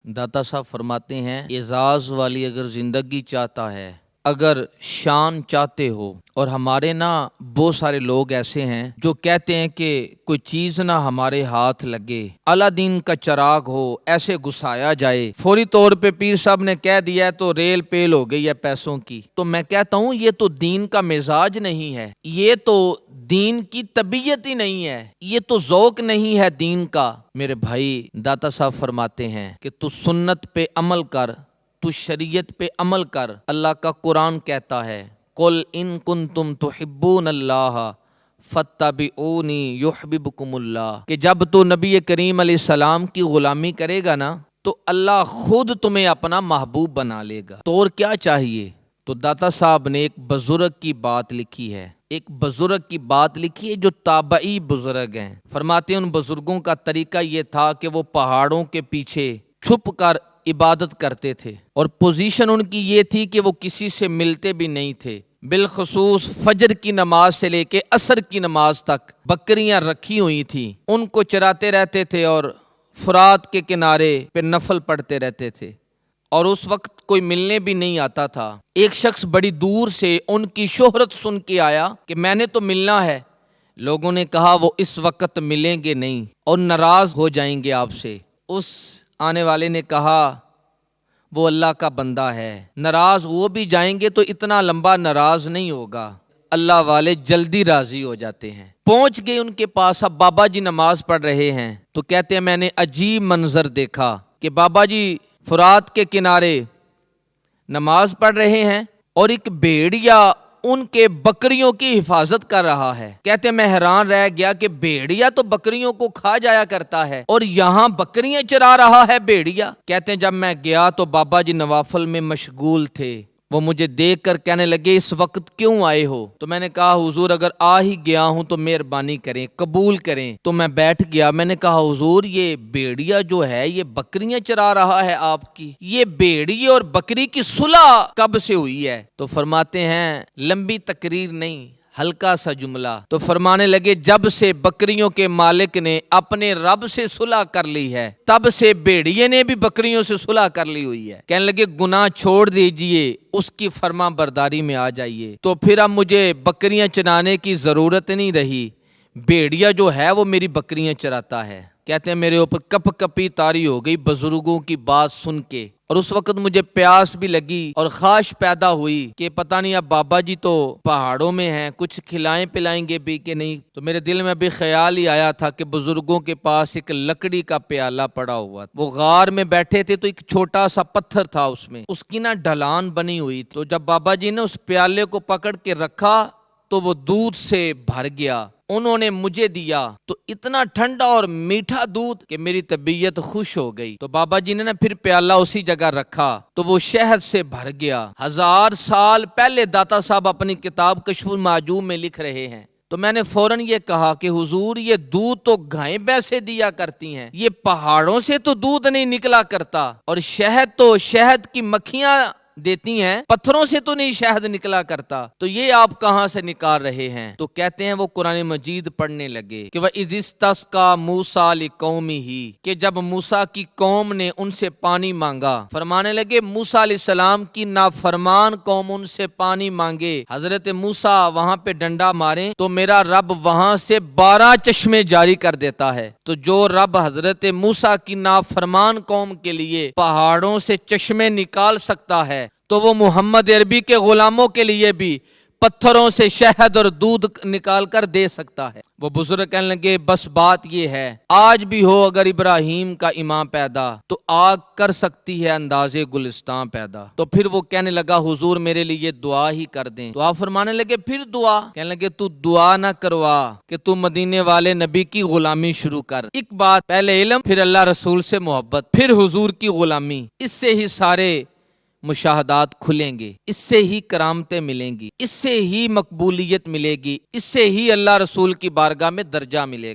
दाता साहब फरमाते हैं, एजाज वाली अगर जिंदगी चाहता है, अगर शान चाहते हो, और हमारे ना बहुत सारे लोग ऐसे हैं जो कहते हैं कि कोई चीज ना हमारे हाथ लगे, अलादीन का चिराग हो, ऐसे घुसाया जाए, फौरी तौर पे पीर साहब ने कह दिया है तो रेल पेल हो गई है पैसों की। तो मैं कहता हूँ ये तो दीन का मिजाज नहीं है, ये तो दीन की तबीयत ही नहीं है, ये तो ज़ौक नहीं है दीन का। मेरे भाई, दाता साहब फरमाते हैं कि तू सुन्नत पे अमल कर, तू शरीयत पे अमल कर। अल्लाह का कुरान कहता है, कुल इन कुंतुम तुहिब्बून अल्लाह फत्तबिऊनी युहब्बुकुमुल्लाह, कि जब तू नबी करीम अलैहिस्सलाम की गुलामी करेगा ना तो अल्लाह खुद तुम्हें अपना महबूब बना लेगा। तो और क्या चाहिए? तो दाता साहब ने एक बुजुर्ग की बात लिखी है, एक बुजुर्ग की बात लिखी है जो ताबई बुजुर्ग हैं। फरमाते हैं उन बुजुर्गों का तरीका ये था कि वो पहाड़ों के पीछे छुप कर इबादत करते थे, और पोजीशन उनकी ये थी कि वो किसी से मिलते भी नहीं थे। बिलखसूस फजर की नमाज से लेके असर की नमाज तक बकरियां रखी हुई थी, उनको चराते रहते थे और फुरात के किनारे पे नफल पढ़ते रहते थे, और उस वक्त कोई मिलने भी नहीं आता था। एक शख्स बड़ी दूर से उनकी शोहरत सुन के आया कि मैंने तो मिलना है। लोगों ने कहा वो इस वक्त मिलेंगे नहीं और नाराज हो जाएंगे आपसे। उस आने वाले ने कहा वो अल्लाह का बंदा है, नाराज वो भी जाएंगे तो इतना लंबा नाराज नहीं होगा, अल्लाह वाले जल्दी राजी हो जाते हैं। पहुंच गए उनके पास। अब बाबा जी नमाज पढ़ रहे हैं तो कहते हैं मैंने अजीब मंजर देखा कि बाबा जी फुरात के किनारे नमाज पढ़ रहे हैं और एक भेड़िया उनके बकरियों की हिफाजत कर रहा है। कहते मैं हैरान रह गया कि भेड़िया तो बकरियों को खा जाया करता है और यहाँ बकरियां चरा रहा है भेड़िया। कहते हैं जब मैं गया तो बाबा जी नवाफल में मशगूल थे। वो मुझे देख कर कहने लगे इस वक्त क्यों आए हो? तो मैंने कहा हुजूर अगर आ ही गया हूं तो मेहरबानी करें, कबूल करें। तो मैं बैठ गया। मैंने कहा हुजूर ये भेड़िया जो है ये बकरियां चरा रहा है आपकी, ये भेड़िए और बकरी की सुलह कब से हुई है? तो फरमाते हैं लंबी तकरीर नहीं, हल्का सा जुमला। तो फरमाने लगे जब से बकरियों के मालिक ने अपने रब से सुलह कर ली है तब से भेड़िए ने भी बकरियों से सुलह कर ली हुई है। कहने लगे गुनाह छोड़ दीजिए, उसकी फर्मा बरदारी में आ जाइए। तो फिर अब मुझे बकरियां चराने की जरूरत नहीं रही, भेड़िया जो है वो मेरी बकरियां चराता है। कहते हैं मेरे ऊपर कप कपी तारी हो गई बुजुर्गों की बात सुन के, और उस वक्त मुझे प्यास भी लगी और ख्वाहिश पैदा हुई कि पता नहीं अब बाबा जी तो पहाड़ों में हैं, कुछ खिलाएं पिलाएंगे भी कि नहीं। तो मेरे दिल में अभी ख्याल ही आया था कि बुजुर्गों के पास एक लकड़ी का प्याला पड़ा हुआ, वो गार में बैठे थे तो एक छोटा सा पत्थर था उसमें, उसकी ना ढलान बनी हुई। तो जब बाबा जी ने उस प्याले को पकड़ के रखा तो वो दूध से भर गया। उन्होंने मुझे दिया तो इतना ठंडा और मीठा दूध कि मेरी तबीयत खुश हो गई। तो बाबा जी ने ना फिर प्याला उसी जगह रखा तो वो शहद से भर गया। 1000 साल पहले दाता साहब अपनी किताब कश्फुल माजूम में लिख रहे हैं। तो मैंने फौरन ये कहा कि हुजूर ये दूध तो गायें भैंसे दिया करती हैं, ये पहाड़ों से तो दूध नहीं निकला करता, और शहद तो शहद की मक्खियां देती हैं, पत्थरों से तो नहीं शहद निकला करता, तो ये आप कहां से निकाल रहे हैं? तो कहते हैं वो कुरान मजीद पढ़ने लगे कि वह इज़िस्तस्का मूसा लिकौमी ही, कि जब मूसा की कौम ने उनसे पानी मांगा, फरमाने लगे मूसा अलैहिस्सलाम की नाफरमान कौम उनसे पानी मांगे, हजरत मूसा वहां पे डंडा मारे तो मेरा रब वहां से 12 चश्मे जारी कर देता है। तो जो रब हजरत मूसा की नाफरमान कौम के लिए पहाड़ों से चश्मे निकाल सकता है तो वो मोहम्मद अरबी के गुलामों के लिए भी पत्थरों से शहद और दूध निकाल कर दे सकता है। वो बुजुर्ग कहने लगे बस बात ये है आज भी हो अगर इब्राहिम का इमाम पैदा तो आग कर सकती है अंदाजे गुलिस्तान पैदा। तो फिर वो कहने लगा हुजूर मेरे लिए दुआ ही कर दें। तो आप फरमाने लगे फिर दुआ? कहने लगे तू दुआ ना करवा कि तू मदीने वाले नबी की गुलामी शुरू कर। एक बात, पहले इल्म, फिर अल्लाह रसूल से मोहब्बत, फिर हुजूर की गुलामी, इससे ही सारे मुशाहदात खुलेंगे, इससे ही करामतें मिलेंगी, इससे ही मकबूलियत मिलेगी, इससे ही अल्लाह रसूल की बारगाह में दर्जा मिलेगा।